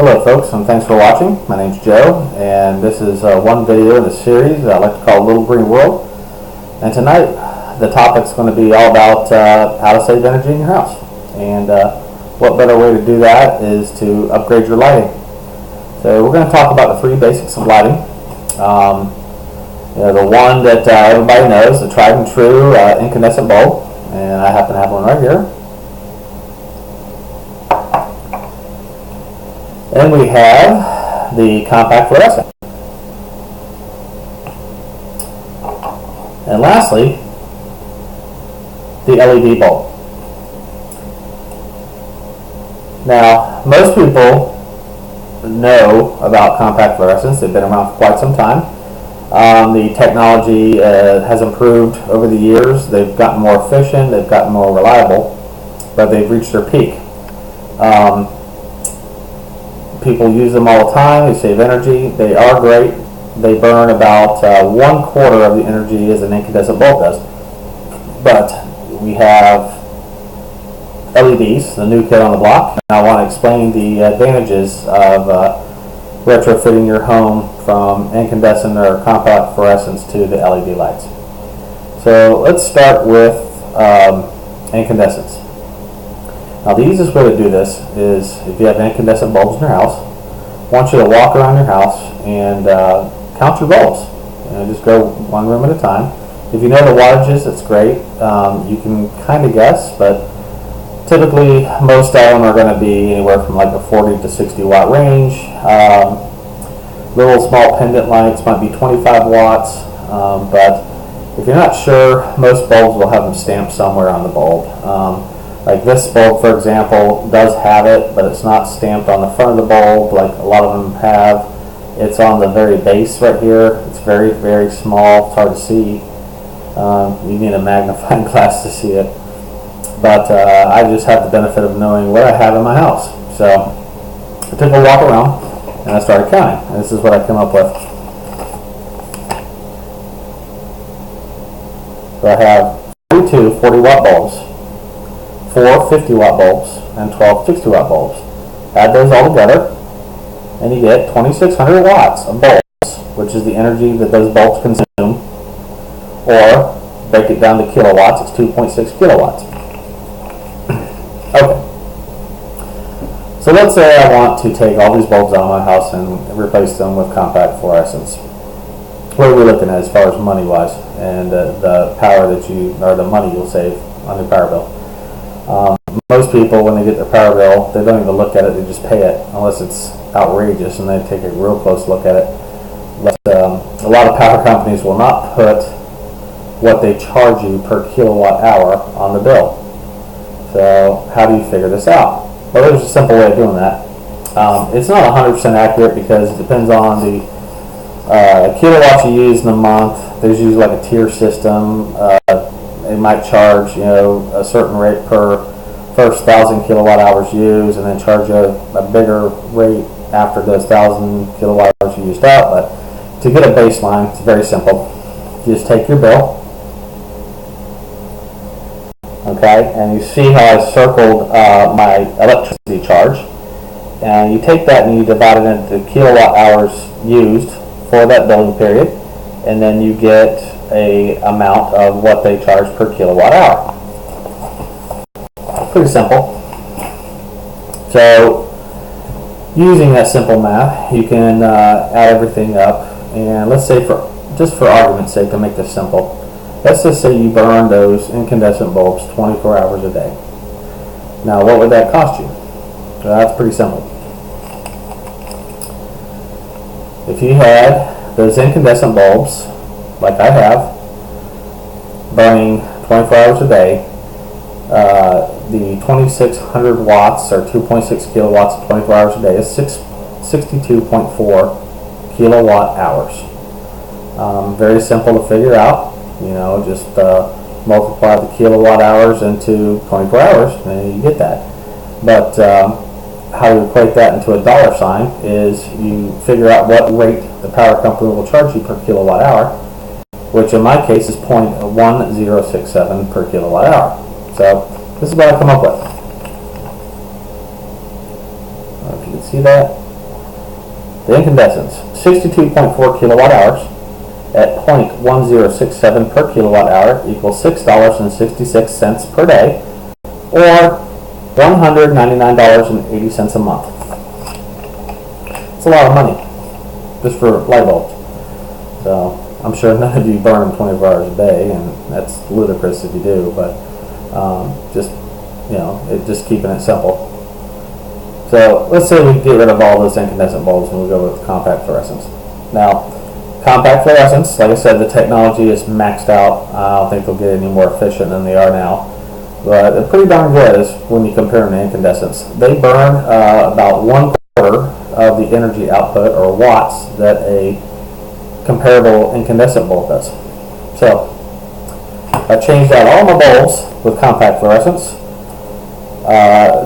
Hello folks, and thanks for watching. My name's Joe, and this is one video in a series I like to call Little Green World. And tonight the topic's going to be all about how to save energy in your house. And what better way to do that is to upgrade your lighting. So we're going to talk about the three basics of lighting. The one that everybody knows, the tried and true incandescent bulb, and I happen to have one right here. Then we have the compact fluorescent. And lastly, the LED bulb. Now, most people know about compact fluorescents. They've been around for quite some time. The technology has improved over the years. They've gotten more efficient, they've gotten more reliable, but they've reached their peak. People use them all the time. They save energy. They are great. They burn about 1/4 of the energy as an incandescent bulb does. But we have LEDs, the new kid on the block, and I want to explain the advantages of retrofitting your home from incandescent or compact fluorescents to the LED lights. So let's start with incandescents. Now the easiest way to do this is, if you have incandescent bulbs in your house, I want you to walk around your house and count your bulbs. Just go one room at a time. If you know the wattages, that's great. You can kind of guess, but typically most of them are going to be anywhere from like a 40 to 60 watt range. Little small pendant lights might be 25 watts, but if you're not sure, most bulbs will have them stamped somewhere on the bulb. Like this bulb, for example, does have it, but it's not stamped on the front of the bulb like a lot of them have. It's on the very base right here. It's very, very small. It's hard to see. You need a magnifying glass to see it. But I just have the benefit of knowing what I have in my house. So I took a walk around and I started counting. And this is what I came up with. So I have 42 40-watt bulbs, 4 50-watt bulbs, and 12 60-watt bulbs. Add those all together, and you get 2,600 watts of bulbs, which is the energy that those bulbs consume. Or, break it down to kilowatts, it's 2.6 kilowatts. Okay. So let's say I want to take all these bulbs out of my house and replace them with compact fluorescents. What are we looking at as far as money-wise, and the power that or the money you'll save on your power bill? Most people, when they get their power bill, they don't even look at it, they just pay it, unless it's outrageous and they take a real close look at it. But a lot of power companies will not put what they charge you per kilowatt hour on the bill. So how do you figure this out? Well, there's a simple way of doing that. It's not 100% accurate because it depends on the kilowatts you use in a month. There's usually like a tier system. They might charge, a certain rate per first 1,000 kilowatt hours used, and then charge you a bigger rate after those 1,000 kilowatt hours you used up. But to get a baseline, it's very simple. You just take your bill, okay, and you see how I circled my electricity charge, and you take that and you divide it into kilowatt hours used for that billing period, and then you get a amount of what they charge per kilowatt hour. Pretty simple. So using that simple math, you can add everything up, and let's say, just for argument's sake, to make this simple, let's just say you burn those incandescent bulbs 24 hours a day. Now what would that cost you? Well, that's pretty simple. If you had those incandescent bulbs, like I have, burning 24 hours a day, the 2,600 watts or 2.6 kilowatts 24 hours a day is 62.4 kilowatt hours. Very simple to figure out. Just multiply the kilowatt hours into 24 hours and you get that. But how you equate that into a dollar sign is you figure out what rate the power company will charge you per kilowatt hour, which in my case is 0.1067 per kilowatt hour. So this is what I come up with. I don't know if you can see that. The incandescents, 62.4 kilowatt hours at 0.1067 per kilowatt hour equals $6.66 per day, or $199.80 a month. It's a lot of money just for light bulbs. So I'm sure none of you burn them 24 hours a day, and that's ludicrous if you do, but just keeping it simple. So let's say we get rid of all those incandescent bulbs and we go with compact fluorescence. Now, compact fluorescence, like I said, the technology is maxed out. I don't think they'll get any more efficient than they are now, but they're pretty darn good when you compare them to incandescents. They burn about 1/4 of the energy output, or watts, that a comparable incandescent bulb does. So I changed out all my bulbs with compact fluorescence.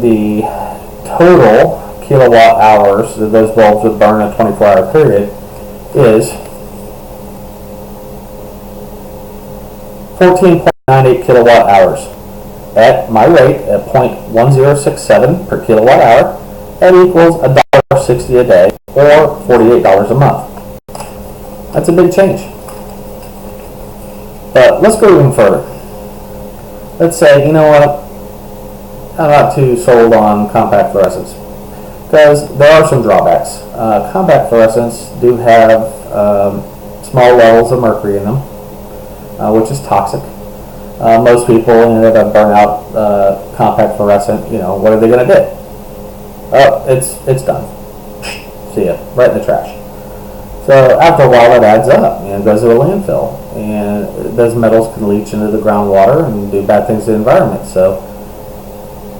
The total kilowatt hours that those bulbs would burn in a 24-hour period is 14.98 kilowatt hours at my rate at 0.1067 per kilowatt hour. That equals $1.60 a day, or $48 a month. That's a big change. But let's go even further. Let's say, you know what, I'm not too sold on compact fluorescence, because there are some drawbacks. Compact fluorescents do have small levels of mercury in them, which is toxic. Most people that have burn out compact fluorescent, what are they going to do? Oh, it's done. See ya, right in the trash. So after a while, it adds up and goes to a landfill, and those metals can leach into the groundwater and do bad things to the environment. So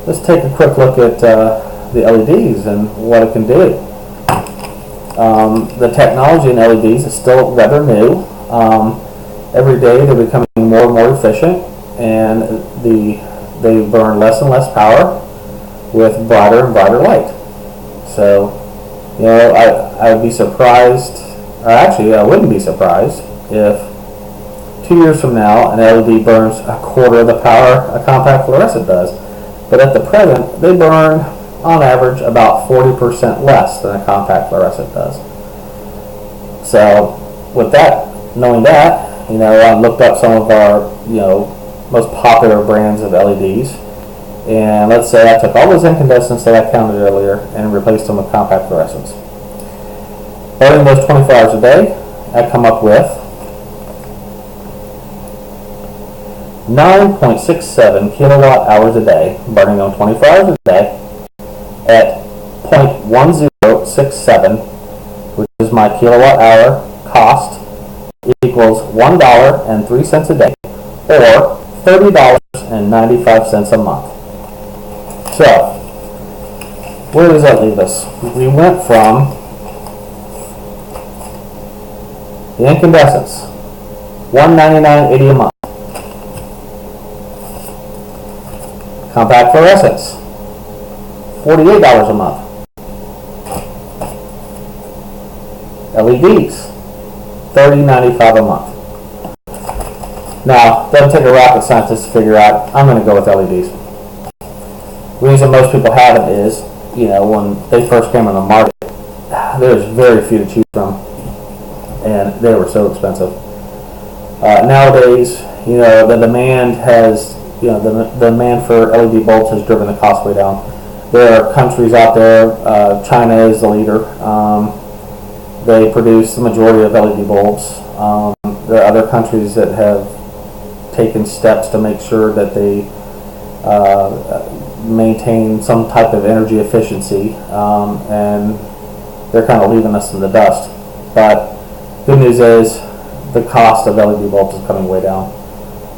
let's take a quick look at the LEDs and what it can do. The technology in LEDs is still rather new. Every day they're becoming more and more efficient, and they burn less and less power with brighter and brighter light. So, I would be surprised, or actually I wouldn't be surprised, if 2 years from now an LED burns 1/4 of the power a compact fluorescent does. But at the present, they burn on average about 40% less than a compact fluorescent does. So with that, knowing that, I looked up some of our, most popular brands of LEDs, and let's say I took all those incandescents that I counted earlier and replaced them with compact fluorescents. Burning those 24 hours a day, I come up with 9.67 kilowatt hours a day, burning on 24 hours a day at 0.1067, which is my kilowatt hour cost, equals $1.03 a day, or $30.95 a month. So, where does that leave us? We went from the incandescents, $199.80 a month. Compact fluorescents, $48 a month. LEDs, $30.95 a month. Now, it doesn't take a rocket scientist to figure out, I'm going to go with LEDs. The reason most people haven't is, when they first came on the market, there's very few to choose from, and they were so expensive. Nowadays, the demand has, the demand for LED bulbs has driven the cost way down. There are countries out there, China is the leader. They produce the majority of LED bulbs. There are other countries that have taken steps to make sure that they maintain some type of energy efficiency, and they're kind of leaving us in the dust. But good news is the cost of LED bulbs is coming way down.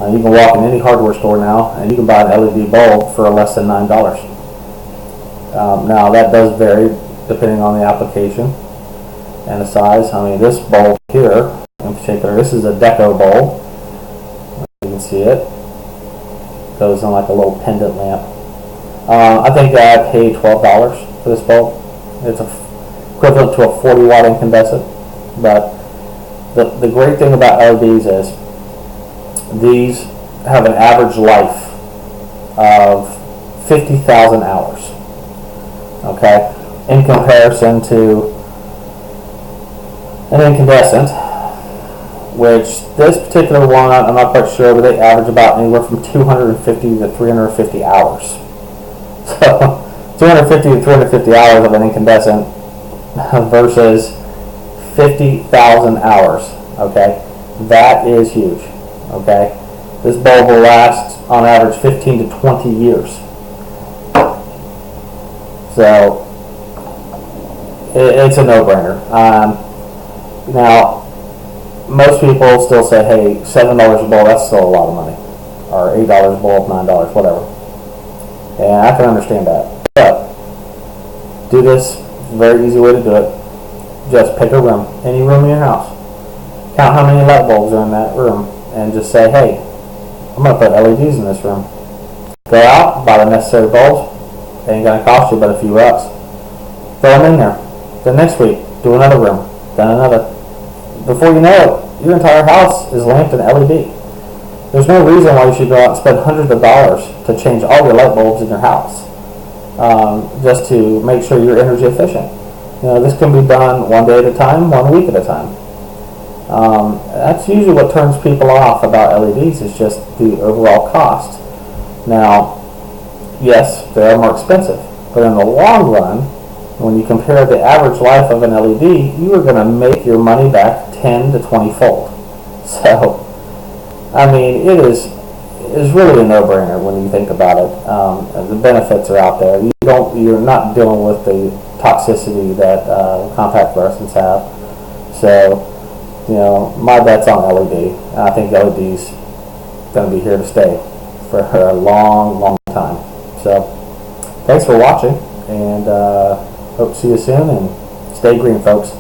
You can walk in any hardware store now and you can buy an LED bulb for less than $9. Now that does vary depending on the application and the size. I mean, this bulb here in particular, this is a deco bulb. You can see it. Goes on like a little pendant lamp. I think I paid $12 for this bulb. It's equivalent to a 40-watt incandescent. But the great thing about LEDs is these have an average life of 50,000 hours. Okay, in comparison to an incandescent, which this particular one, I'm not quite sure, but they average about anywhere from 250 to 350 hours. So 250 to 350 hours of an incandescent versus 50,000 hours. Okay, that is huge. Okay, this bulb will last on average 15 to 20 years. So it's a no-brainer. Now, most people still say, hey, $7 a bulb, that's still a lot of money. Or $8 a bulb, $9, whatever. And I can understand that. But do this, very easy way to do it. Just pick a room, any room in your house. Count how many light bulbs are in that room and just say, hey, I'm going to put LEDs in this room. Go out, buy the necessary bulbs. They ain't going to cost you but a few bucks. Throw them in there. Then next week, do another room, then another. Before you know it, your entire house is lamped in LED. There's no reason why you should go out and spend hundreds of dollars to change all your light bulbs in your house, just to make sure you're energy efficient. You know, this can be done one day at a time, 1 week at a time. That's usually what turns people off about LEDs, is just the overall cost. Now, yes, they are more expensive, but in the long run, when you compare the average life of an LED, you are going to make your money back 10 to 20 fold. So, I mean, it is really a no-brainer when you think about it. The benefits are out there. You're not dealing with the toxicity that compact fluorescents have. So, you know, my bet's on LED. I think LED's going to be here to stay for a long, long time. So, thanks for watching, and hope to see you soon, and stay green, folks.